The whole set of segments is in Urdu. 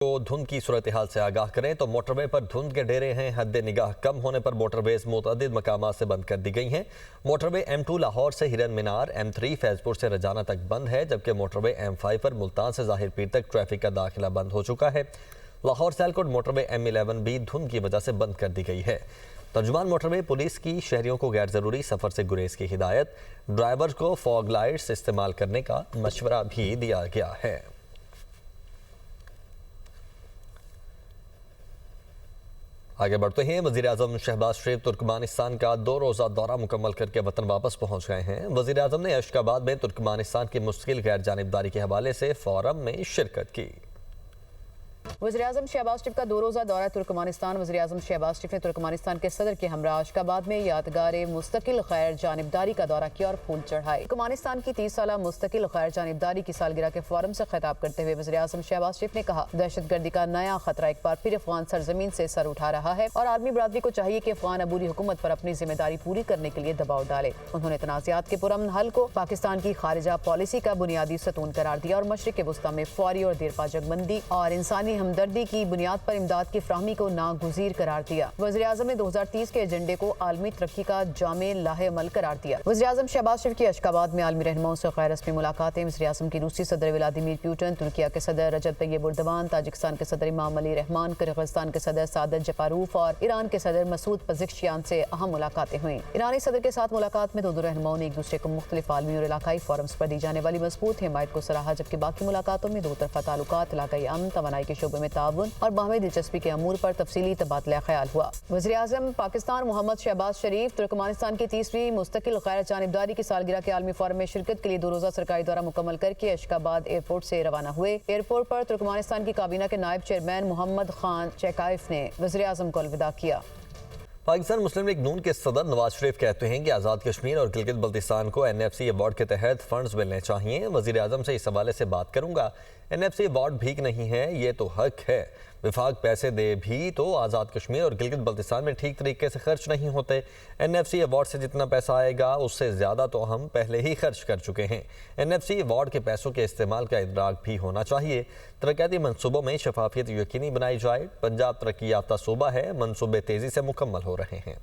کو دھند کی صورتحال سے آگاہ کریں تو موٹر وے پر دھند کے ڈیرے ہیں۔ حد نگاہ کم ہونے پر موٹر ویز متعدد مقامات سے بند کر دی گئی ہیں۔ موٹر وے M2 لاہور سے ہرن مینار، M3 فیض پور سے رجانہ تک بند ہے، جبکہ موٹر وے M5 پر ملتان سے ظاہر پیر تک ٹریفک کا داخلہ بند ہو چکا ہے۔ لاہور سیالکوٹ موٹر وے M11 بھی دھند کی وجہ سے بند کر دی گئی ہے۔ ترجمان موٹر وے پولیس کی شہریوں کو غیر ضروری سفر سے گریز کی ہدایت، ڈرائیور کو فوگ لائٹس استعمال کرنے کا مشورہ بھی دیا گیا ہے۔ آگے بڑھتے ہیں۔ وزیراعظم شہباز شریف ترکمانستان کا 2 روزہ دورہ مکمل کر کے وطن واپس پہنچ گئے ہیں۔ وزیراعظم نے اشکاباد میں ترکمانستان کی مستقل غیر جانبداری کے حوالے سے فورم میں شرکت کی۔ وزیراعظم شہباز شریف کا 2 روزہ دورہ ترکمانستان۔ وزیراعظم شہباز شریف نے ترکمانستان کے صدر کے ہمراہ اشکاباد میں یادگار مستقل غیر جانبداری کا دورہ کیا اور پھول چڑھائے۔ ترکمانستان کی 30 سالہ مستقل غیر جانبداری کی سالگرہ کے فورم سے خطاب کرتے ہوئے وزیراعظم شہباز شریف نے کہا، دہشت گردی کا نیا خطرہ ایک بار پھر افغان سرزمین سے سر اٹھا رہا ہے اور عالمی برادری کو چاہیے کہ افغان عبوری حکومت پر اپنی ذمہ داری پوری کرنے کے لیے دباؤ ڈالے۔ انہوں نے تنازعات کے پرامن حل کو پاکستان کی خارجہ پالیسی کا بنیادی ستون قرار دیا اور مشرق وسطیٰ میں فوری اور دیرپا جنگبندی اور انسانی ہمدردی کی بنیاد پر امداد کی فراہمی کو ناگزیر قرار دیا۔ وزیراعظم نے 2030 کے ایجنڈے کو عالمی ترقی کا جامع لاہ عمل قرار دیا۔ وزیراعظم شہباز شریف کی اشکاباد میں عالمی رہنماؤں سے غیر رسمی ملاقاتیں۔ وزیراعظم کی روسی صدر ولادیمیر پیوٹن، ترکیہ کے صدر رجب طیب اردوان، تاجکستان کے صدر امام علی رحمان، قرغیزستان کے صدر سعادت جپاروف اور ایران کے صدر مسعود پزشکیان سے اہم ملاقاتیں ہوئیں۔ ایرانی صدر کے ساتھ ملاقات میں دونوں رہنماؤں نے ایک دوسرے کو مختلف عالمی اور علاقائی فورمز پر دی جانے والی مضبوط حمایت کو سراہا، جبکہ باقی ملاقاتوں میں دو طرفہ تعلقات، علاقائی امن، توانائی کے شعبے میں تعاون اور باہمی دلچسپی کے امور پر تفصیلی تبادلہ خیال ہوا۔ وزیراعظم پاکستان محمد شہباز شریف ترکمانستان کی 30ویں مستقل غیر جانبداری کی سالگرہ کے عالمی فورم میں شرکت کے لیے 2 روزہ سرکاری دورہ مکمل کر کے اشکاباد ایئرپورٹ سے روانہ ہوئے۔ ایئرپورٹ پر ترکمانستان کی کابینہ کے نائب چیئرمین محمد خان چیکائف نے وزیراعظم کو الوداع کیا۔ پاکستان مسلم لیگ نون کے صدر نواز شریف کہتے ہیں کہ آزاد کشمیر اور گلگت بلتستان کو NFC ایوارڈ کے تحت فنڈز ملنے چاہیے۔ وزیر اعظم سے اس حوالے سے بات کروں گا۔ NFC ایوارڈ بھیک نہیں ہے، یہ تو حق ہے۔ وفاق پیسے دے بھی تو آزاد کشمیر اور گلگت بلتستان میں ٹھیک طریقے سے خرچ نہیں ہوتے۔ NFC ایوارڈ سے جتنا پیسہ آئے گا اس سے زیادہ تو ہم پہلے ہی خرچ کر چکے ہیں۔ NFC ایوارڈ کے پیسوں کے استعمال کا ادراک بھی ہونا چاہیے۔ ترقیاتی منصوبوں میں شفافیت یقینی بنائی جائے۔ پنجاب ترقی یافتہ صوبہ ہے، منصوبے تیزی سے مکمل ہو رہے ہیں۔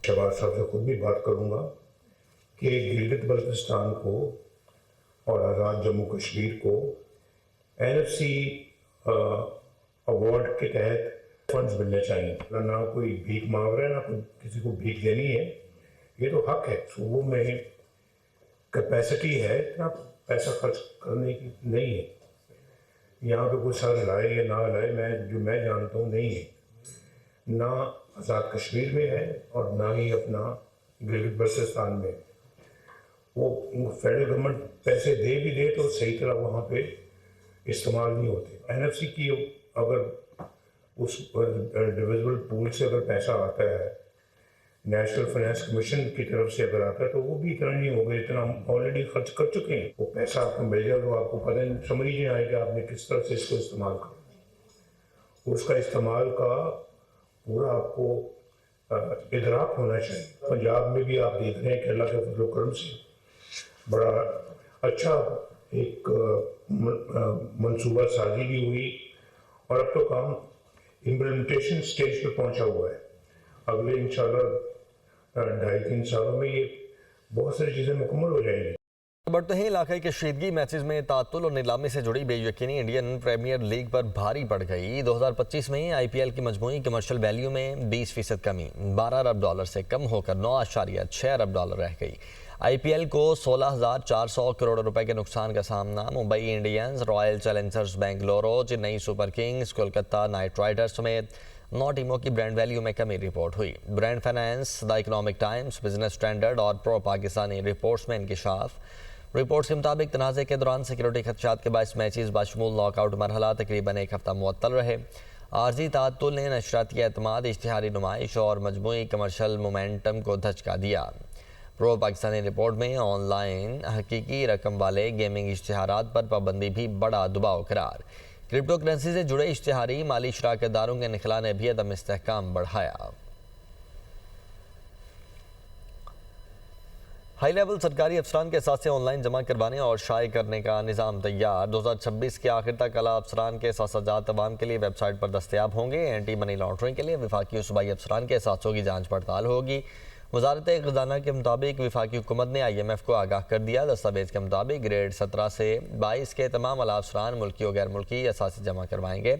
شہباز صاحب سے خود بھی بات کروں گا کہ گلگت بلتستان کو اور آزاد جموں کشمیر کو NFC ایوارڈ کے تحت فنڈز ملنے چاہیے۔ نہ کوئی بھیک مانگ رہا ہے، نہ کوئی کسی کو بھیک دینی ہے، یہ تو حق ہے۔ صوبوں میں کیپیسٹی ہے، اتنا پیسہ خرچ کرنے کی نہیں ہے۔ یہاں پہ کوئی سر لائے یا نہ لائے، میں جانتا ہوں نہیں ہے، نہ آزاد کشمیر میں ہے اور نہ ہی اپنا گلگت بلتستان میں۔ وہ فیڈرل گورنمنٹ پیسے دے بھی دے تو صحیح طرح وہاں پہ استعمال نہیں ہوتے۔ NFC کی اگر اس ڈویزبل پول سے اگر پیسہ آتا ہے، نیشنل فائنانس کمیشن کی طرف سے اگر آتا ہے، تو وہ بھی اتنا نہیں ہوگا جتنا ہم آلریڈی خرچ کر چکے ہیں۔ وہ پیسہ آپ کو مل جائے تو آپ کو پتہ نہیں، سمجھ نہیں آئے کہ آپ نے کس طرح سے اس کو استعمال کرنا۔ اس کا استعمال کا پورا آپ کو ادراک ہونا چاہیے۔ پنجاب میں بھی آپ دیکھ رہے ہیں کہ اللہ کے فضل و کرم سے بڑا اچھا ایک منصوبہ سازی بھی ہوئی اور اب تو کام امپلیمنٹیشن سٹیج پہ پہنچا ہوا ہے۔ اگلے انشاءاللہ 2.5-3 سالوں میں یہ بہت ساری چیزیں مکمل ہو جائیں گی۔ بڑھتے ہیں علاقائی کشیدگی۔ میچز میں تعطل اور نیلامی سے جڑی بے یقینی انڈین پریمیئر لیگ پر بھاری پڑ گئی۔ 2025 میں IPL کی مجموعی کمرشل ویلیو میں 20% کمی، $12 ارب سے کم ہو کر $9.6 ارب رہ گئی۔ IPL کو 16,400 کروڑ روپے کے نقصان کا سامنا Mumbai Indians, Royal Challengers Bengaluru, Chennai Super Kings, Kolkata Knight Riders سمیت 9 ٹیموں کی برانڈ ویلیو میں کمی رپورٹ ہوئی۔ Brand finance, the economic Times, business standard اور پرو پاکستانی رپورٹس میں انکشاف۔ رپورٹس کے مطابق تنازع کے دوران سیکیورٹی خدشات کے باعث میچز بشمول ناک آؤٹ مرحلہ تقریباً 1 ہفتہ معطل رہے۔ عارضی تعطل نے نشریاتی اعتماد، اشتہاری نمائش اور مجموعی کمرشل مومنٹم کو دھچکا دیا۔ پرو پاکستانی رپورٹ میں آن لائن حقیقی رقم والے گیمنگ اشتہارات پر پابندی بھی بڑا دباؤ قرار۔ کرپٹو کرنسی سے جڑے اشتہاری مالی شراکت داروں کے انخلاء نے بھی عدم استحکام بڑھایا۔ ہائی لیول سرکاری افسران کے اثاثے آن لائن جمع کروانے اور شائع کرنے کا نظام تیار 2026 کے آخر تک اعلیٰ افسران کے اثاثات عوام کے لیے ویب سائٹ پر دستیاب ہوں گے۔ اینٹی منی لانڈرنگ کے لیے وفاقی و صوبائی افسران کے اثاثوں کی جانچ پڑتال ہوگی۔ وزارت خزانہ کے مطابق وفاقی حکومت نے IMF کو آگاہ کر دیا۔ دستاویز کے مطابق گریڈ 17 سے 22 کے تمام اعلیٰ افسران ملکی و غیر ملکی اثاثے جمع کروائیں گے۔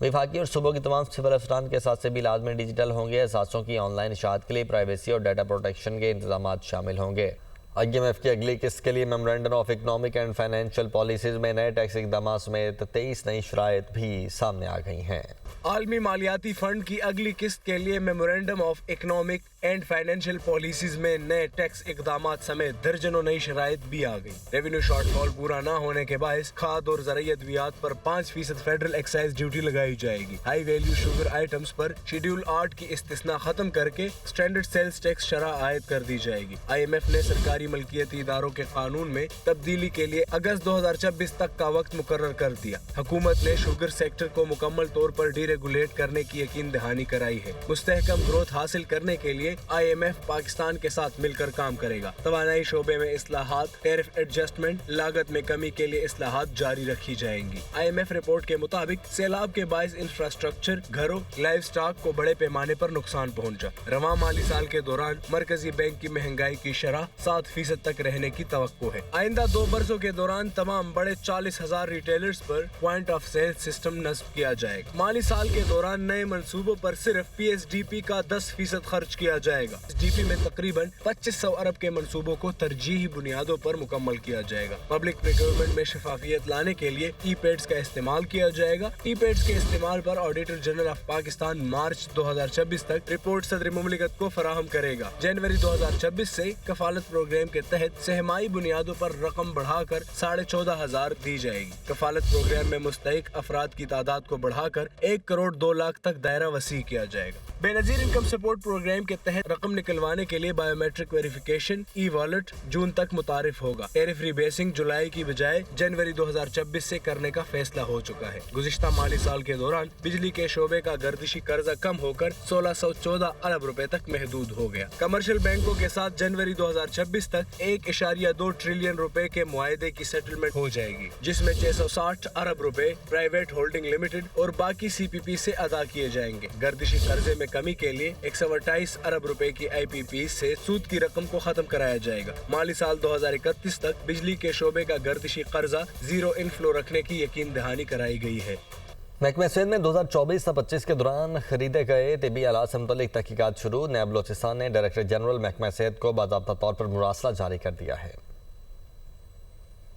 وفاقی اور صوبوں کے تمام سول افسران کے اثاثے بھی لازمی ڈیجیٹل ہوں گے۔ اثاثوں کی آن لائن اشاعت کے لیے پرائیویسی اور ڈیٹا پروٹیکشن کے انتظامات شامل ہوں گے۔ IMF کی اگلی قسط کے لیے memorandum of economic and financial policies میں نئے ٹیکس اقدامات سمیت 23 نئی شرائط بھی سامنے آ گئی ہیں۔ عالمی مالیاتی فنڈ کی اگلی قسط کے لیے memorandum of economic and financial policies میں نئے ٹیکس اقدامات سمیت درجنوں نئی شرائط بھی آ گئی۔ ریونیو شارٹ فال پورا نہ ہونے کے باعث کھاد اور زرعی ادویات پر 5% فیڈرل ایکسائز ڈیوٹی لگائی جائے گی۔ ہائی ویلیو شوگر آئٹمز پر شیڈول 8 کی استثناء ختم کر کے اسٹینڈرڈ سیلز ٹیکس شرح عائد کر دی جائے گی۔ IMF نے سرکاری ملکیتی اداروں کے قانون میں تبدیلی کے لیے اگست 2026 تک کا وقت مقرر کر دیا۔ حکومت نے شوگر سیکٹر کو مکمل طور پر ڈی ریگولیٹ کرنے کی یقین دہانی کرائی ہے۔ مستحکم گروتھ حاصل کرنے کے لیے IMF پاکستان کے ساتھ مل کر کام کرے گا۔ توانائی شعبے میں اصلاحات، ٹیرف ایڈجسٹمنٹ، لاگت میں کمی کے لیے اصلاحات جاری رکھی جائیں گی۔ IMF رپورٹ کے مطابق سیلاب کے باعث انفراسٹرکچر، گھروں، لائف سٹاک کو بڑے پیمانے پر نقصان پہنچا۔ رواں مالی سال کے دوران مرکزی بینک کی مہنگائی کی شرح 7% تک رہنے کی توقع ہے۔ آئندہ 2 برسوں کے دوران تمام بڑے 40,000 retailers per point of sale system نصب کیا جائے گا۔ مالی سال کے دوران نئے منصوبوں پر صرف PSDP کا 10% خرچ کیا جائے گا۔ PSDP میں تقریباً 2500 ارب کے منصوبوں کو ترجیحی بنیادوں پر مکمل کیا جائے گا۔ پبلک پروکیورمنٹ میں شفافیت لانے کے لیے پیڈز کا استعمال کیا جائے گا۔ پیڈز کے استعمال پر auditor general of Pakistan March 2026 تک رپورٹ صدر مملکت کو فراہم کرے گا۔ جنوری 2026 سے کفالت پروگرام کے تحت سہمائی بنیادوں پر رقم بڑھا کر 14,500 دی جائے گی۔ کفالت پروگرام میں مستحق افراد کی تعداد کو بڑھا کر 1 کروڑ 2 لاکھ تک دائرہ وسیع کیا جائے گا۔ بے نظیر انکم سپورٹ پروگرام کے تحت رقم نکلوانے کے لیے بایو میٹرک ویریفیکیشن ای والیٹ جون تک متعارف ہوگا۔ ٹیرف ری بیسنگ جولائی کی بجائے جنوری 2026 سے کرنے کا فیصلہ ہو چکا ہے۔ گزشتہ مالی سال کے دوران بجلی کے شعبے کا گردشی قرضہ کم ہو کر 1614 ارب روپے تک محدود ہو گیا۔ کمرشل بینکوں کے ساتھ جنوری 2026 تک 1.2 ٹریلین روپے کے معاہدے کی سیٹلمنٹ ہو جائے گی، جس میں 660 ارب روپے پرائیویٹ ہولڈنگ لمیٹڈ اور باقی CPP سے ادا کیے جائیں گے۔ گردشی قرضے میں کمی کے لیے 128 ارب روپے کی IPP سے سود کی رقم کو ختم کرایا جائے گا۔ مالی سال 2031 تک بجلی کے شعبے کا گردشی قرضہ زیرو انفلو رکھنے کی یقین دہانی کرائی گئی ہے۔ محکمہ صحت میں 2024-25 کے دوران خریدے گئے طبی آلات سے متعلق تحقیقات شروع۔ نیب بلوچستان نے ڈائریکٹر جنرل محکمہ صحت کو باضابطہ طور پر مراسلہ جاری کر دیا ہے۔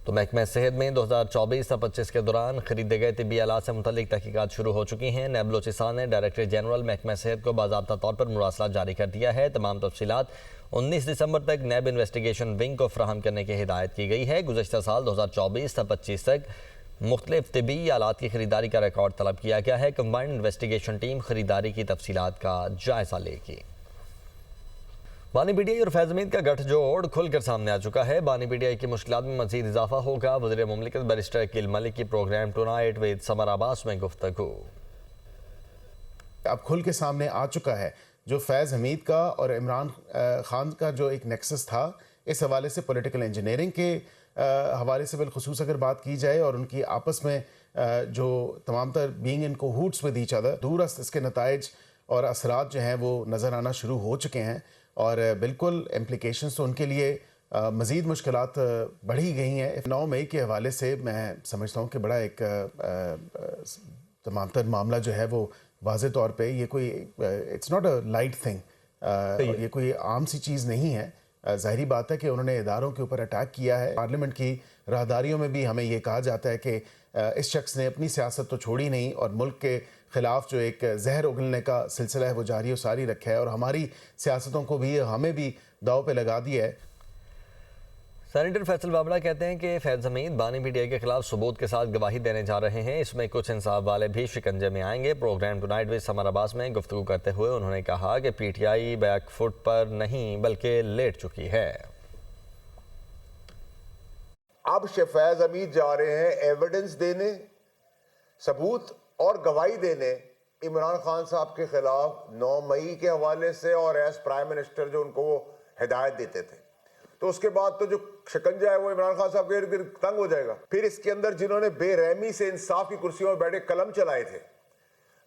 تو محکمہ صحت میں 2024-25 کے دوران خریدے گئے طبی آلات سے متعلق تحقیقات شروع ہو چکی ہیں۔ نیب بلوچستان نے ڈائریکٹر جنرل محکمہ صحت کو باضابطہ طور پر مراسلہ جاری کر دیا ہے۔ تمام تفصیلات 19 دسمبر تک نیب انویسٹیگیشن ونگ کو فراہم کرنے کی ہدایت کی گئی ہے۔ گزشتہ سال 2024-25 تک مختلف طبی آلات کی خریداری کا ریکارڈ طلب کیا گیا ہے۔ کمبائنڈ انویسٹیگیشن ٹیم خریداری کی تفصیلات کا جائزہ لے گی۔ بانی پی ٹی آئی اور فیض حمید کا گٹھ جوڑ کھل کر سامنے آ چکا ہے۔ بانی پی ٹی آئی کی مشکلات میں مزید اضافہ ہوگا۔ وزیر مملکت بیرسٹر عقیل ملک کی programme tonight with Samar Abbas میں گفتگو۔ اب کھل کے سامنے آ چکا ہے جو فیض حمید کا اور عمران خان کا جو ایک نیکسس تھا، اس حوالے سے پولیٹیکل انجینئرنگ کے حوالے سے بالخصوص اگر بات کی جائے اور ان کی آپس میں جو تمام تر being in cohorts with each other, دور است اس کے نتائج اور اثرات جو ہیں وہ نظر آنا شروع ہو چکے ہیں، اور بالکل امپلیکیشنز تو ان کے لیے مزید مشکلات بڑھی گئی ہیں۔ 9 مئی کے حوالے سے میں سمجھتا ہوں کہ بڑا ایک تمام تر معاملہ جو ہے وہ واضح طور پہ یہ کوئی it's not a light thing, یہ کوئی عام سی چیز نہیں ہے۔ ظاہری بات ہے کہ انہوں نے اداروں کے اوپر اٹیک کیا ہے۔ پارلیمنٹ کی راہداریوں میں بھی ہمیں یہ کہا جاتا ہے کہ اس شخص نے اپنی سیاست تو چھوڑی نہیں اور ملک کے خلاف جو ایک زہر اگلنے کا سلسلہ ہے وہ جاری و ساری رکھا ہے، اور ہماری سیاستوں کو بھی ہمیں بھی داؤ پہ لگا دیا ہے۔ سینیٹر فیصل بابڑا کہتے ہیں کہ فیض حمید بانی پی ٹی آئی کے خلاف ثبوت کے ساتھ گواہی دینے جا رہے ہیں، اس میں کچھ انصاف والے بھی شکنجے میں آئیں گے۔ Program tonight with Samar Abbas میں گفتگو کرتے ہوئے انہوں نے کہا کہ P T I back foot پر نہیں بلکہ لیٹ چکی ہے۔ اب فیض حمید جا رہے ہیں ایویڈنس دینے، ثبوت اور گواہی دینے عمران خان صاحب کے خلاف 9 مئی کے حوالے سے، اور ایز پرائم منسٹر جو ان کو وہ ہدایت دیتے تھے۔ تو اس کے بعد تو جو شکنجہ ہے وہ عمران خان صاحب کے ارد گرد تنگ ہو جائے گا. پھر اس کے اندر جنہوں نے بے رحمی سے انصاف کی کرسیوں میں بیٹھے قلم چلائے تھے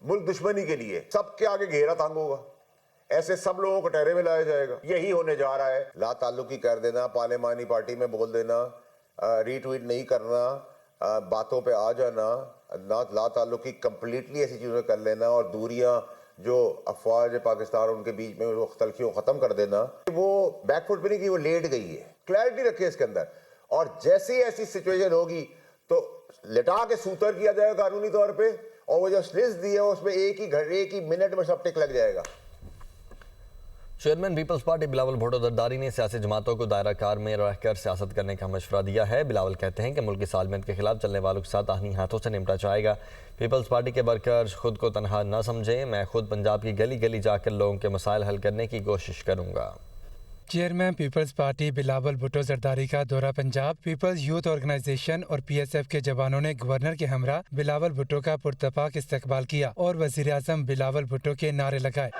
ملک دشمنی کے لیے, سب کے آگے گھیرا تنگ ہوگا. ایسے سب لوگوں کو ٹہرے میں لایا جائے گا. یہی ہونے جا رہا ہے. لا تعلقی کر دینا, پارلیمانی پارٹی میں بول دینا, ری ٹویٹ نہیں کرنا, باتوں پہ آ جانا, لا تعلقی کمپلیٹلی ایسی چیزیں کر لینا, اور دوریاں جو افواج پاکستان اور ان کے بیچ میں وہ تلخیوں ختم کر دینا, وہ بیک فٹ پہ نہیں کی, وہ لیٹ گئی ہے. کلیئرٹی رکھے اس کے اندر, اور جیسے ہی ایسی سچویشن ہوگی تو لٹا کے سوتر کیا جائے گا قانونی طور پہ, اور وہ جو لسٹ دی ہے اس میں ایک ہی منٹ میں سب ٹک لگ جائے گا. Chairman Peoples Party Bilawal Bhutto Zardari نے سیاسی جماعتوں کو دائرہ کار میں رہ کر سیاست کرنے کا مشورہ دیا ہے. بلاول کہتے ہیں کہ ملک کی سالمیت کے خلاف چلنے والوں کے ساتھ آہنی ہاتھوں سے نمٹا جائے گا. پیپلز پارٹی کے ورکرز خود کو تنہا نہ سمجھیں, میں خود پنجاب کی گلی گلی جا کر لوگوں کے مسائل حل کرنے کی کوشش کروں گا. Chairman Peoples Party Bilawal Bhutto Zardari کا دورہ پنجاب. پیپلز یوتھ آرگنائزیشن اور پی ایس ایف کے جوانوں نے گورنر کے ہمراہ بلاول بھٹو کا پرتپاک استقبال کیا اور وزیر اعظم بلاول بھٹو کے نعرے لگائے.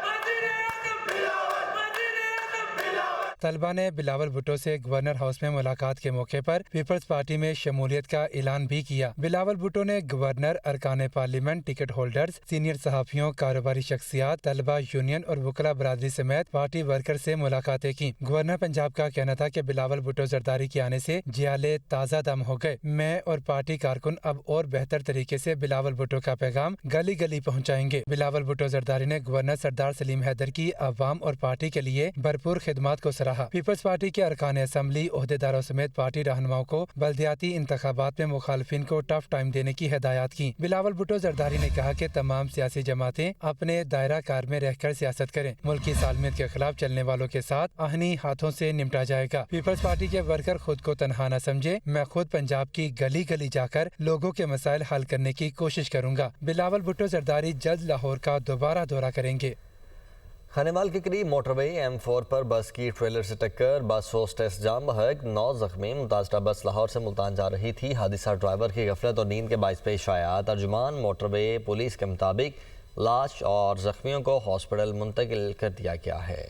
طلبہ نے بلاول بھٹو سے گورنر ہاؤس میں ملاقات کے موقع پر پیپلز پارٹی میں شمولیت کا اعلان بھی کیا. بلاول بھٹو نے گورنر, ارکان پارلیمنٹ, ٹکٹ ہولڈرز, سینئر صحافیوں, کاروباری شخصیات, طلبہ یونین اور وکلاء برادری سمیت پارٹی ورکر سے ملاقاتیں کی. گورنر پنجاب کا کہنا تھا کہ بلاول بھٹو زرداری کے آنے سے جیالے تازہ دم ہو گئے. میں اور پارٹی کارکن اب اور بہتر طریقے سے بلاول بھٹو کا پیغام گلی گلی پہنچائیں گے. بلاول بھٹو زرداری نے گورنر سردار سلیم حیدر کی عوام اور پارٹی کے لیے بھرپور خدمات کو سراہا. پیپلز پارٹی کے ارکان اسمبلی, عہدیداروں سمیت پارٹی رہنماؤں کو بلدیاتی انتخابات میں مخالفین کو ٹف ٹائم دینے کی ہدایات کی. بلاول بھٹو زرداری نے کہا کہ تمام سیاسی جماعتیں اپنے دائرہ کار میں رہ کر سیاست کریں. ملک کی سالمیت کے خلاف چلنے والوں کے ساتھ آہنی ہاتھوں سے نمٹا جائے گا. پیپلز پارٹی کے ورکر خود کو تنہا نہ سمجھے, میں خود پنجاب کی گلی گلی جا کر لوگوں کے مسائل حل کرنے کی کوشش کروں گا. بلاول بھٹو زرداری جلد لاہور کا دوبارہ دورہ کریں گے. خانیوال کے قریب موٹر وے M4 پر بس کی ٹریلر سے ٹکر, بس ہوسٹس جام بحق 9 زخمی. متاثرہ بس لاہور سے ملتان جا رہی تھی. حادثہ ڈرائیور کی غفلت اور نیند کے باعث پیش آیا. ترجمان موٹر وے پولیس کے مطابق لاش اور زخمیوں کو ہاسپٹل منتقل کر دیا گیا ہے.